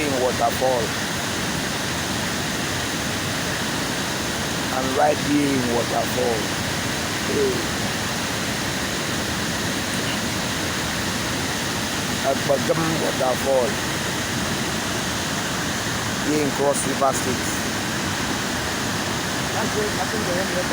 here in Waterfall. I'm right here in Waterfall. At Bagam Waterfall. Here in Cross River State. That's it. I think the end of